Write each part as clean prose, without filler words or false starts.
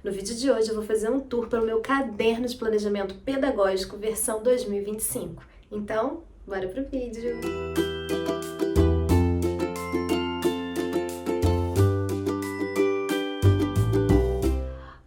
No vídeo de hoje eu vou fazer um tour pelo meu caderno de planejamento pedagógico versão 2025. Então, bora pro vídeo!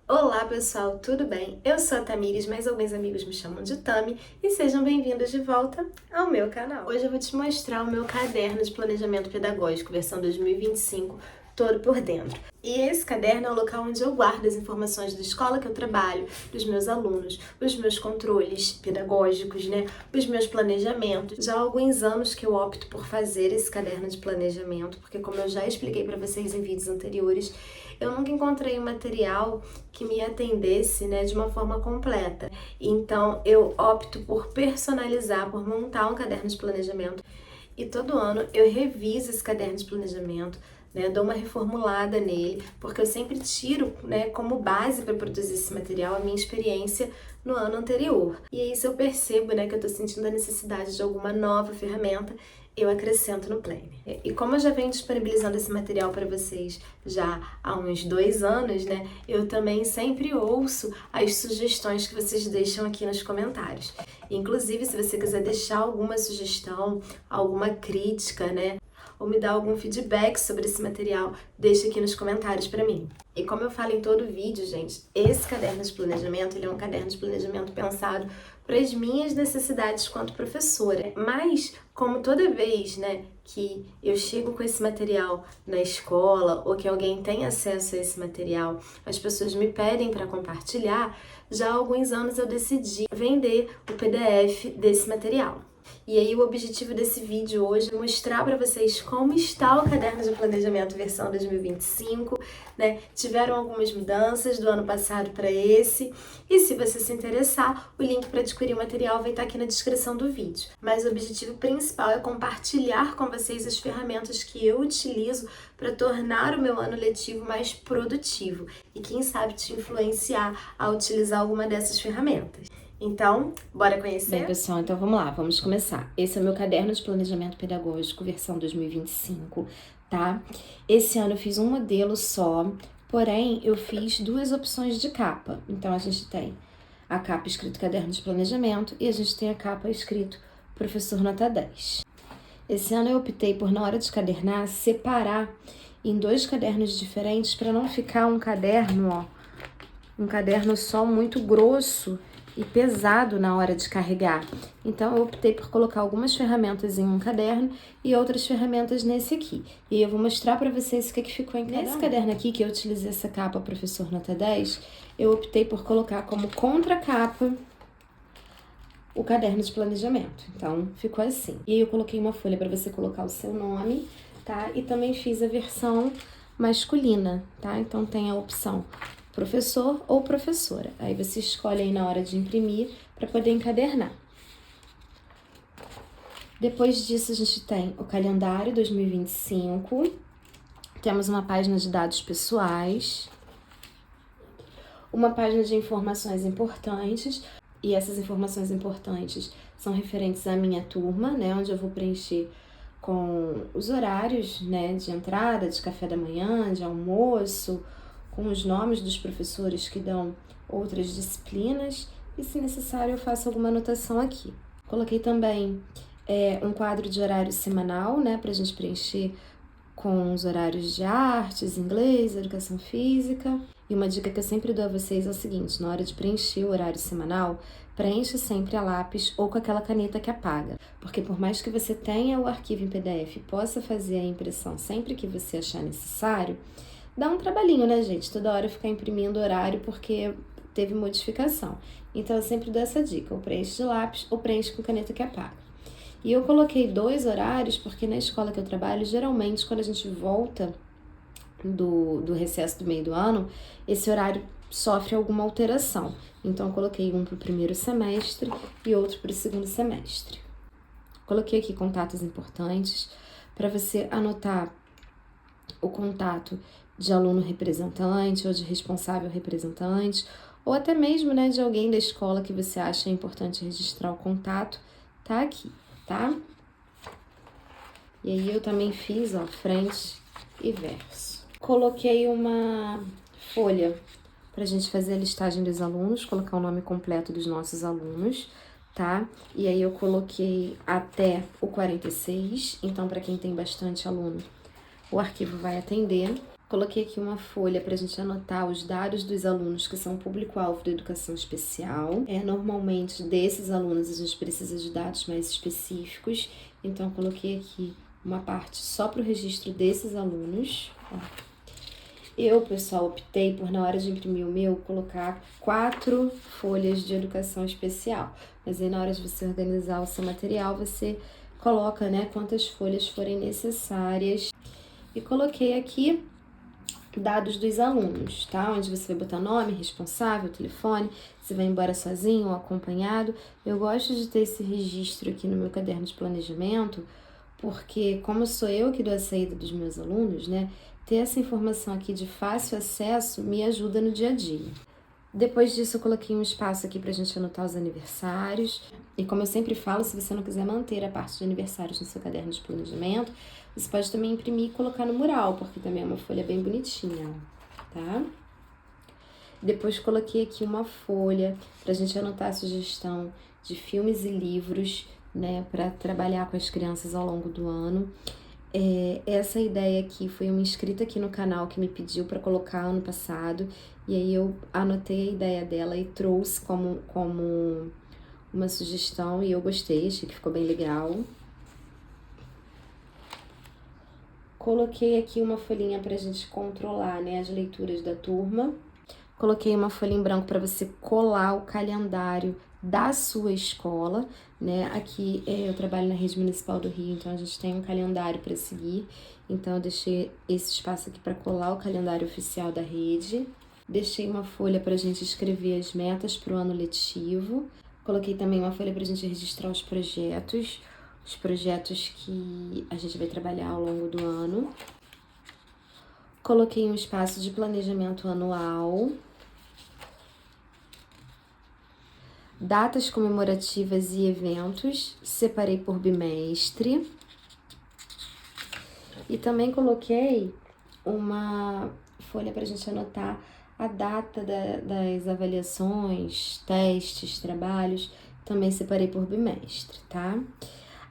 Olá pessoal, tudo bem? Eu sou a Tamires, mas alguns amigos me chamam de Tami e sejam bem-vindos de volta ao meu canal. Hoje eu vou te mostrar o meu caderno de planejamento pedagógico versão 2025 todo por dentro. E esse caderno é o local onde eu guardo as informações da escola que eu trabalho, dos meus alunos, os meus controles pedagógicos, os meus planejamentos. Já há alguns anos que eu opto por fazer esse caderno de planejamento, porque como eu já expliquei para vocês em vídeos anteriores, eu nunca encontrei um material que me atendesse, de uma forma completa. Então eu opto por personalizar, por montar um caderno de planejamento. E todo ano eu reviso esse caderno de planejamento, dou uma reformulada nele, porque eu sempre tiro, como base para produzir esse material a minha experiência no ano anterior. E aí, se eu percebo, que eu tô sentindo a necessidade de alguma nova ferramenta, eu acrescento no Planner. E como eu já venho disponibilizando esse material para vocês já há uns 2 anos, eu também sempre ouço as sugestões que vocês deixam aqui nos comentários. Inclusive, se você quiser deixar alguma sugestão, alguma crítica, ou me dar algum feedback sobre esse material, deixa aqui nos comentários para mim. E como eu falo em todo vídeo, gente, esse caderno de planejamento, ele é um caderno de planejamento pensado para as minhas necessidades quanto professora. Mas, como toda vez, que eu chego com esse material na escola ou que alguém tem acesso a esse material, as pessoas me pedem para compartilhar, já há alguns anos eu decidi vender o PDF desse material. E aí o objetivo desse vídeo hoje é mostrar para vocês como está o caderno de planejamento versão 2025, Tiveram algumas mudanças do ano passado para esse, e se você se interessar, o link para adquirir o material vai estar aqui na descrição do vídeo. Mas o objetivo principal é compartilhar com vocês as ferramentas que eu utilizo para tornar o meu ano letivo mais produtivo e quem sabe te influenciar a utilizar alguma dessas ferramentas. Então, bora conhecer? Bem, pessoal, então vamos lá, vamos começar. Esse é o meu caderno de planejamento pedagógico, versão 2025, tá? Esse ano eu fiz um modelo só, porém eu fiz 2 opções de capa. Então, a gente tem a capa escrito caderno de planejamento e a gente tem a capa escrito professor nota 10. Esse ano eu optei por, na hora de cadernar, separar em 2 cadernos diferentes para não ficar um caderno só muito grosso e pesado na hora de carregar. Então eu optei por colocar algumas ferramentas em um caderno e outras ferramentas nesse aqui. E eu vou mostrar para vocês o que ficou em cada um. Nesse caderno aqui, que eu utilizei essa capa professor nota 10, eu optei por colocar como contracapa o caderno de planejamento. Então ficou assim. E aí eu coloquei uma folha para você colocar o seu nome, tá? E também fiz a versão masculina, tá? Então tem a opção professor ou professora. Aí você escolhe aí na hora de imprimir para poder encadernar. Depois disso a gente tem o calendário 2025. Temos uma página de dados pessoais, uma página de informações importantes, e essas informações importantes são referentes à minha turma, onde eu vou preencher com os horários, de entrada, de café da manhã, de almoço, com os nomes dos professores que dão outras disciplinas e, se necessário, eu faço alguma anotação aqui. Coloquei também um quadro de horário semanal, para a gente preencher com os horários de artes, inglês, educação física. E uma dica que eu sempre dou a vocês é o seguinte: na hora de preencher o horário semanal, preencha sempre a lápis ou com aquela caneta que apaga. Porque por mais que você tenha o arquivo em PDF e possa fazer a impressão sempre que você achar necessário, dá um trabalhinho, gente? Toda hora ficar imprimindo horário porque teve modificação. Então, eu sempre dou essa dica: ou preenche de lápis ou preenche com caneta que apaga. E eu coloquei 2 horários porque na escola que eu trabalho, geralmente, quando a gente volta do recesso do meio do ano, esse horário sofre alguma alteração. Então, eu coloquei um para o primeiro semestre e outro para o segundo semestre. Coloquei aqui contatos importantes para você anotar o contato de aluno representante ou de responsável representante, ou até mesmo, de alguém da escola que você acha importante registrar o contato, tá aqui, tá? E aí eu também fiz, frente e verso. Coloquei uma folha pra gente fazer a listagem dos alunos, colocar o nome completo dos nossos alunos, tá? E aí eu coloquei até o 46, então para quem tem bastante aluno, o arquivo vai atender. Coloquei aqui uma folha para a gente anotar os dados dos alunos que são público-alvo da educação especial. Normalmente, desses alunos, a gente precisa de dados mais específicos, então coloquei aqui uma parte só para o registro desses alunos. Ó. Eu, pessoal, optei por, na hora de imprimir o meu, colocar 4 folhas de educação especial. Mas aí, na hora de você organizar o seu material, você coloca, né, quantas folhas forem necessárias. E coloquei aqui dados dos alunos, tá? Onde você vai botar nome, responsável, telefone, se vai embora sozinho ou acompanhado. Eu gosto de ter esse registro aqui no meu caderno de planejamento, porque como sou eu que dou a saída dos meus alunos, né? Ter essa informação aqui de fácil acesso me ajuda no dia a dia. Depois disso, eu coloquei um espaço aqui pra gente anotar os aniversários. E como eu sempre falo, se você não quiser manter a parte de aniversários no seu caderno de planejamento, você pode também imprimir e colocar no mural, porque também é uma folha bem bonitinha, tá? Depois coloquei aqui uma folha pra gente anotar a sugestão de filmes e livros, né, para trabalhar com as crianças ao longo do ano. Essa ideia aqui foi uma inscrita aqui no canal que me pediu para colocar ano passado, e aí eu anotei a ideia dela e trouxe como uma sugestão, e eu gostei, achei que ficou bem legal. Coloquei aqui uma folhinha pra gente controlar, né, as leituras da turma. Coloquei uma folha em branco para você colar o calendário da sua escola, né? Aqui eu trabalho na rede municipal do Rio, então a gente tem um calendário para seguir. Então eu deixei esse espaço aqui para colar o calendário oficial da rede. Deixei uma folha para a gente escrever as metas para o ano letivo. Coloquei também uma folha para a gente registrar os projetos que a gente vai trabalhar ao longo do ano. Coloquei um espaço de planejamento anual. Datas comemorativas e eventos, separei por bimestre. E também coloquei uma folha para a gente anotar a data das avaliações, testes, trabalhos, também separei por bimestre, tá?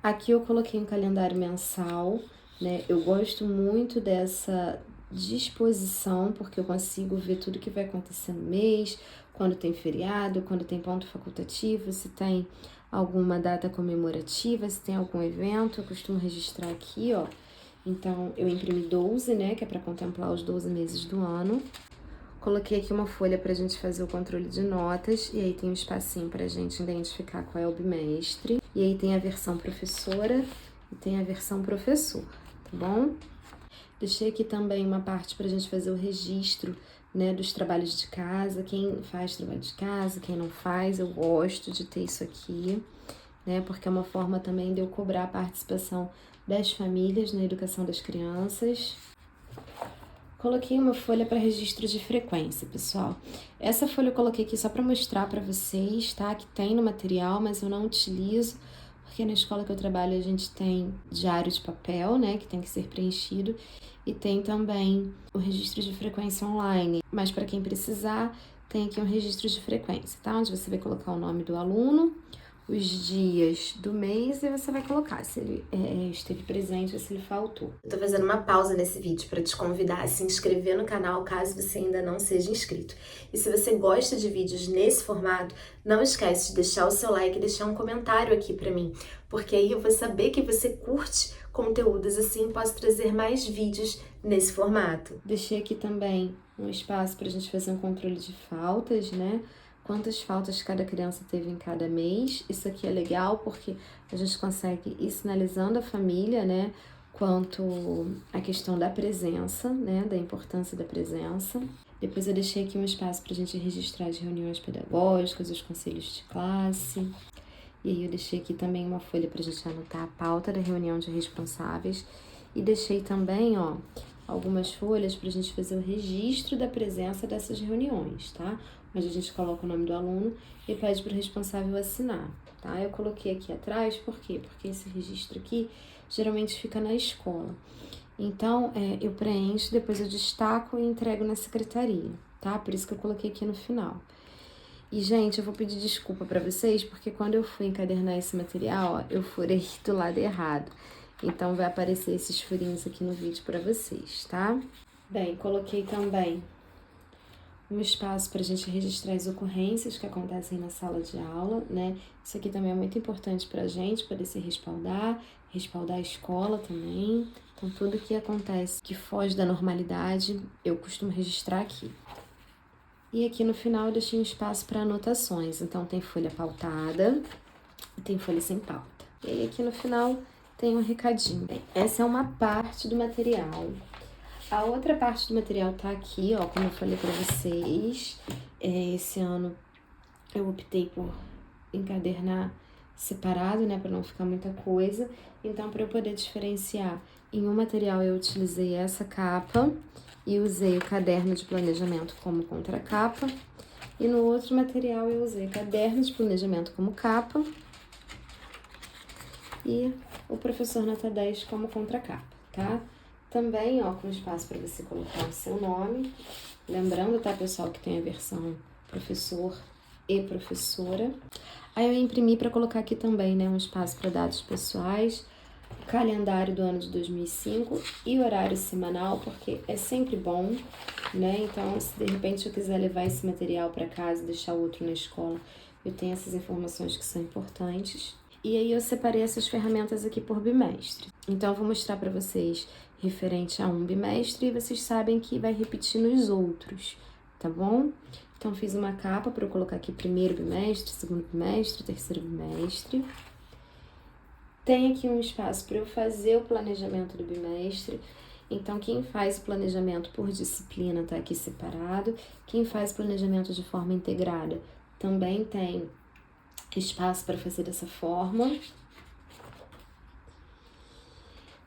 Aqui eu coloquei um calendário mensal, né? Eu gosto muito dessa disposição, porque eu consigo ver tudo que vai acontecer no mês, quando tem feriado, quando tem ponto facultativo, se tem alguma data comemorativa, se tem algum evento, eu costumo registrar aqui, ó. Então, eu imprimi 12, né, que é para contemplar os 12 meses do ano. Coloquei aqui uma folha pra gente fazer o controle de notas, e aí tem um espacinho pra gente identificar qual é o bimestre. E aí tem a versão professora e tem a versão professor, tá bom? Deixei aqui também uma parte pra gente fazer o registro, né, dos trabalhos de casa, quem faz trabalho de casa, quem não faz, eu gosto de ter isso aqui, né, porque é uma forma também de eu cobrar a participação das famílias na educação das crianças. Coloquei uma folha para registro de frequência, pessoal. Essa folha eu coloquei aqui só para mostrar para vocês, tá? Que tem no material, mas eu não utilizo, porque na escola que eu trabalho a gente tem diário de papel, né? Que tem que ser preenchido. E tem também o registro de frequência online. Mas para quem precisar, tem aqui um registro de frequência, tá? Onde você vai colocar o nome do aluno, os dias do mês e você vai colocar se ele esteve presente ou se ele faltou. Eu tô fazendo uma pausa nesse vídeo para te convidar a se inscrever no canal caso você ainda não seja inscrito. E se você gosta de vídeos nesse formato, não esquece de deixar o seu like e deixar um comentário aqui para mim, porque aí eu vou saber que você curte conteúdos assim, posso trazer mais vídeos nesse formato. Deixei aqui também um espaço para a gente fazer um controle de faltas, né? Quantas faltas cada criança teve em cada mês. Isso aqui é legal porque a gente consegue ir sinalizando a família, né, quanto à questão da presença, né, da importância da presença. Depois eu deixei aqui um espaço para a gente registrar as reuniões pedagógicas, os conselhos de classe. E aí eu deixei aqui também uma folha para a gente anotar a pauta da reunião de responsáveis. E deixei também, ó, algumas folhas para a gente fazer o registro da presença dessas reuniões, tá? Onde a gente coloca o nome do aluno e pede para o responsável assinar, tá? Eu coloquei aqui atrás, por quê? Porque esse registro aqui geralmente fica na escola. Então, eu preencho, depois eu destaco e entrego na secretaria, tá? Por isso que eu coloquei aqui no final. E, gente, eu vou pedir desculpa pra vocês, porque quando eu fui encadernar esse material, ó, eu furei do lado errado. Então, vai aparecer esses furinhos aqui no vídeo pra vocês, tá? Bem, coloquei também um espaço pra gente registrar as ocorrências que acontecem na sala de aula, né? Isso aqui também é muito importante pra gente poder se respaldar a escola também. Então, tudo que acontece que foge da normalidade, eu costumo registrar aqui. E aqui no final eu deixei um espaço para anotações. Então, tem folha pautada e tem folha sem pauta. E aí, aqui no final tem um recadinho. Essa é uma parte do material. A outra parte do material tá aqui, ó, como eu falei para vocês. Esse ano eu optei por encadernar separado, né, para não ficar muita coisa. Então, para eu poder diferenciar, em um material eu utilizei essa capa e usei o caderno de planejamento como contracapa. E no outro material eu usei caderno de planejamento como capa e o professor nota 10 como contracapa, tá? Também, ó, com espaço para você colocar o seu nome. Lembrando, tá, pessoal, que tem a versão professor e professora. Aí eu imprimi para colocar aqui também, né, um espaço para dados pessoais, calendário do ano de 2005 e horário semanal, porque é sempre bom, né? Então, se de repente eu quiser levar esse material para casa e deixar outro na escola, eu tenho essas informações que são importantes. E aí eu separei essas ferramentas aqui por bimestre. Então, eu vou mostrar para vocês referente a um bimestre e vocês sabem que vai repetir nos outros, tá bom? Então, fiz uma capa para eu colocar aqui primeiro bimestre, segundo bimestre, terceiro bimestre. Tem aqui um espaço para eu fazer o planejamento do bimestre. Então, quem faz o planejamento por disciplina tá aqui separado. Quem faz o planejamento de forma integrada também tem espaço para fazer dessa forma.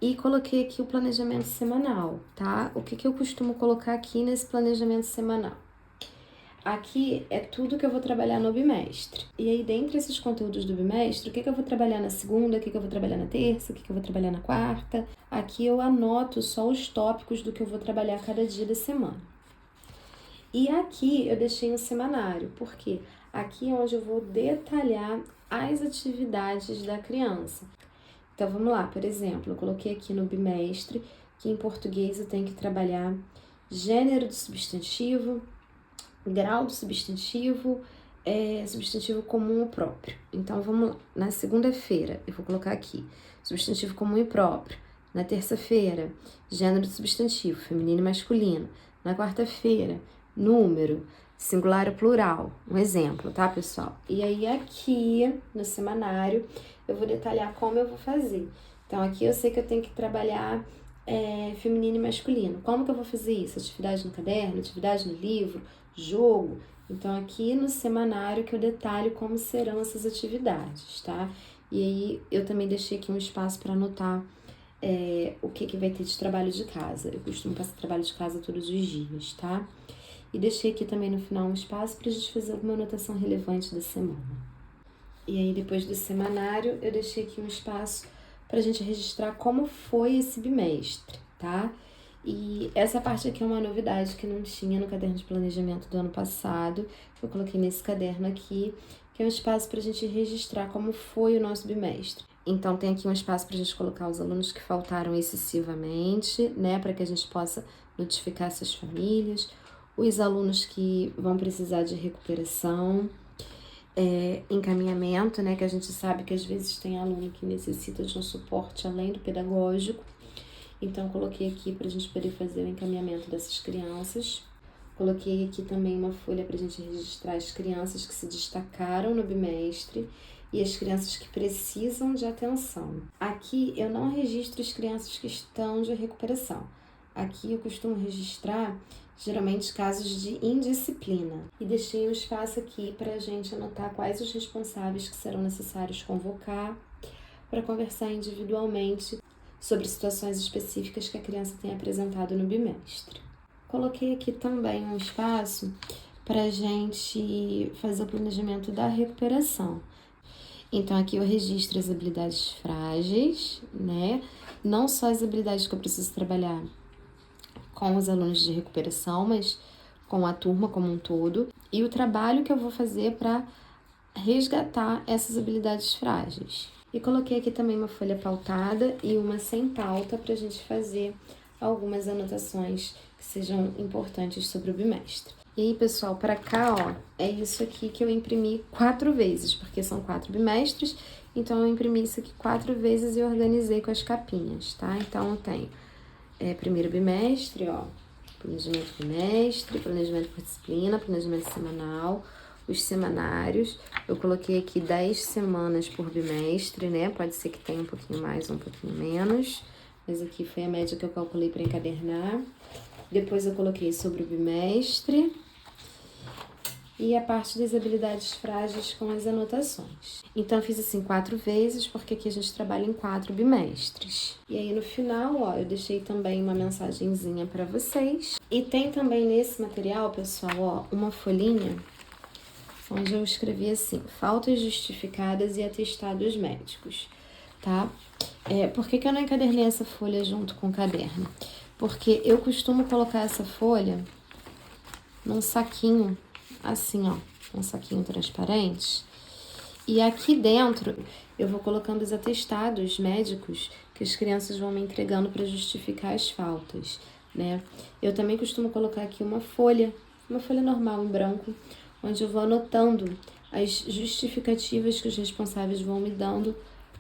E coloquei aqui o planejamento semanal, tá? O que eu costumo colocar aqui nesse planejamento semanal? Aqui é tudo que eu vou trabalhar no bimestre. E aí, dentre esses conteúdos do bimestre, o que eu vou trabalhar na segunda, o que eu vou trabalhar na terça, o que eu vou trabalhar na quarta. Aqui eu anoto só os tópicos do que eu vou trabalhar cada dia da semana. E aqui eu deixei um semanário, porque aqui é onde eu vou detalhar as atividades da criança. Então, vamos lá, por exemplo, eu coloquei aqui no bimestre que em português eu tenho que trabalhar gênero do substantivo, grau do substantivo, substantivo comum ou próprio. Então, vamos lá. Na segunda-feira, eu vou colocar aqui substantivo comum e próprio. Na terça-feira, gênero do substantivo, feminino e masculino. Na quarta-feira, número, singular ou plural. Um exemplo, tá, pessoal? E aí, aqui no semanário, eu vou detalhar como eu vou fazer. Então, aqui eu sei que eu tenho que trabalhar feminino e masculino. Como que eu vou fazer isso? Atividade no caderno, atividade no livro, jogo. Então, aqui no semanário que eu detalho como serão essas atividades, tá? E aí, eu também deixei aqui um espaço para anotar o que vai ter de trabalho de casa. Eu costumo passar trabalho de casa todos os dias, tá? E deixei aqui também no final um espaço pra gente fazer alguma anotação relevante da semana. E aí, depois do semanário, eu deixei aqui um espaço pra gente registrar como foi esse bimestre, tá? E essa parte aqui é uma novidade que não tinha no caderno de planejamento do ano passado. Eu coloquei nesse caderno aqui, que é um espaço pra gente registrar como foi o nosso bimestre. Então, tem aqui um espaço pra gente colocar os alunos que faltaram excessivamente, né? Para que a gente possa notificar essas famílias. Os alunos que vão precisar de recuperação, encaminhamento, né? Que a gente sabe que às vezes tem aluno que necessita de um suporte além do pedagógico. Então, coloquei aqui para a gente poder fazer o encaminhamento dessas crianças. Coloquei aqui também uma folha para a gente registrar as crianças que se destacaram no bimestre e as crianças que precisam de atenção. Aqui eu não registro as crianças que estão de recuperação. Aqui eu costumo registrar geralmente casos de indisciplina. E deixei um espaço aqui para a gente anotar quais os responsáveis que serão necessários convocar para conversar individualmente sobre situações específicas que a criança tem apresentado no bimestre. Coloquei aqui também um espaço para a gente fazer o planejamento da recuperação. Então, aqui eu registro as habilidades frágeis, né? Não só as habilidades que eu preciso trabalhar com os alunos de recuperação, mas com a turma como um todo e o trabalho que eu vou fazer para resgatar essas habilidades frágeis. E coloquei aqui também uma folha pautada e uma sem pauta para a gente fazer algumas anotações que sejam importantes sobre o bimestre. E aí, pessoal, para cá, ó, é isso aqui que eu imprimi 4 vezes, porque são 4 bimestres, então eu imprimi isso aqui 4 vezes e organizei com as capinhas, tá? Então, eu tenho primeiro bimestre, ó, planejamento bimestre, planejamento por disciplina, planejamento semanal, os semanários. Eu coloquei aqui 10 semanas por bimestre, né? Pode ser que tenha um pouquinho mais ou um pouquinho menos, mas aqui foi a média que eu calculei para encadernar. Depois eu coloquei sobre o bimestre e a parte das habilidades frágeis com as anotações. Então, eu fiz assim 4 vezes, porque aqui a gente trabalha em 4 bimestres. E aí, no final, ó, eu deixei também uma mensagenzinha para vocês. E tem também nesse material, pessoal, ó, uma folhinha onde eu escrevi assim, faltas justificadas e atestados médicos, tá? Por que eu não encadernei essa folha junto com o caderno? Porque eu costumo colocar essa folha num saquinho, assim, ó, um saquinho transparente. E aqui dentro eu vou colocando os atestados médicos que as crianças vão me entregando para justificar as faltas, né? Eu também costumo colocar aqui uma folha normal em branco, onde eu vou anotando as justificativas que os responsáveis vão me dando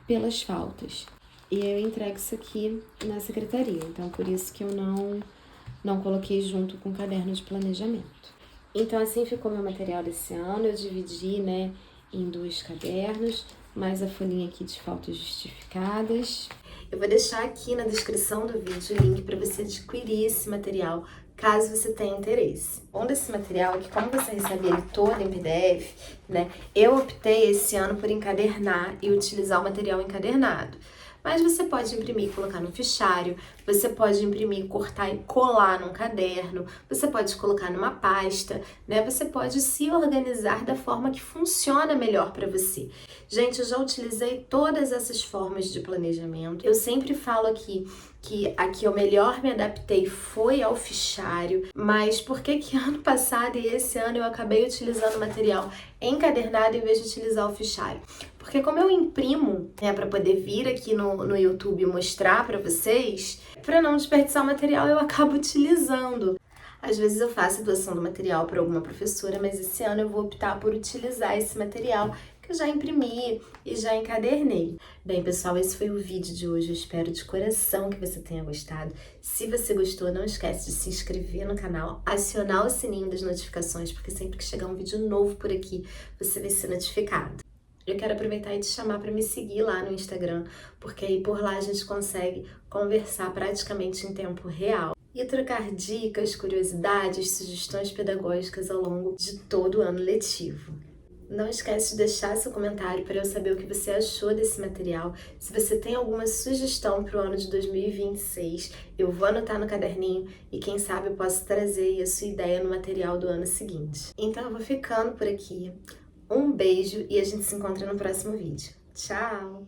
pelas faltas. E eu entrego isso aqui na secretaria, então por isso que eu não coloquei junto com o caderno de planejamento. Então assim ficou meu material desse ano, eu dividi, né, em 2 cadernos, mais a folhinha aqui de faltas justificadas. Eu vou deixar aqui na descrição do vídeo o link para você adquirir esse material, caso você tenha interesse. O bom desse material é que, como você recebe ele todo em PDF, né, eu optei esse ano por encadernar e utilizar o material encadernado. Mas você pode imprimir e colocar no fichário, você pode imprimir, cortar e colar num caderno, você pode colocar numa pasta, né? Você pode se organizar da forma que funciona melhor para você. Gente, eu já utilizei todas essas formas de planejamento. Eu sempre falo aqui que a que eu melhor me adaptei foi ao fichário, mas por que ano passado e esse ano eu acabei utilizando material encadernado em vez de utilizar o fichário? Porque como eu imprimo, né, para poder vir aqui no YouTube mostrar para vocês, para não desperdiçar o material, eu acabo utilizando. Às vezes eu faço doação do material para alguma professora, mas esse ano eu vou optar por utilizar esse material que eu já imprimi e já encadernei. Bem, pessoal, esse foi o vídeo de hoje. Eu espero de coração que você tenha gostado. Se você gostou, não esquece de se inscrever no canal, acionar o sininho das notificações, porque sempre que chegar um vídeo novo por aqui, você vai ser notificado. Eu quero aproveitar e te chamar para me seguir lá no Instagram, porque aí por lá a gente consegue conversar praticamente em tempo real e trocar dicas, curiosidades, sugestões pedagógicas ao longo de todo o ano letivo. Não esquece de deixar seu comentário para eu saber o que você achou desse material. Se você tem alguma sugestão para o ano de 2026, eu vou anotar no caderninho e quem sabe eu posso trazer a sua ideia no material do ano seguinte. Então eu vou ficando por aqui. Um beijo e a gente se encontra no próximo vídeo. Tchau!